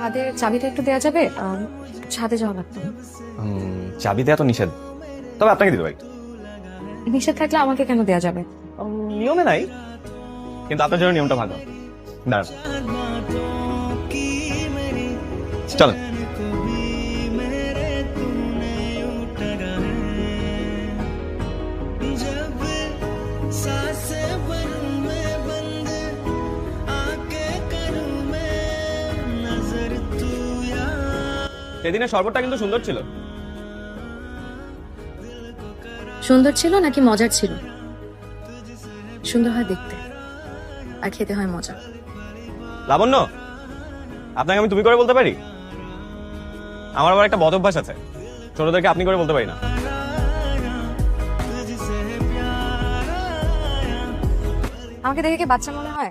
ছাদের চাবিটা একটু দেওয়া যাবে? ছাদে যাওয়া লাগতো। চাবি দেওয়া তো নিষেধ, তবে আপনাকে দিতে পারি। নিষেধ থাকলে আমাকে কেন দেওয়া যাবে? নিয়মে নাই, কিন্তু আপনার জন্য নিয়মটা ভালো। দাঁড়ান, চলো। সেদিনের শরবতটা কিন্তু সুন্দর ছিল। সুন্দর ছিল নাকি মজার ছিল? সুন্দর হয় দেখতে, আর খেতে হয় মজা। লাবণ্য, আপনাকে আমি তুমি করে বলতে পারি? আমার আবার একটা বদ অভ্যাস আছে, ছোটদেরকে আপনি করে বলতে পারি না। আমাকে দেখে কি বাচ্চা মনে হয়?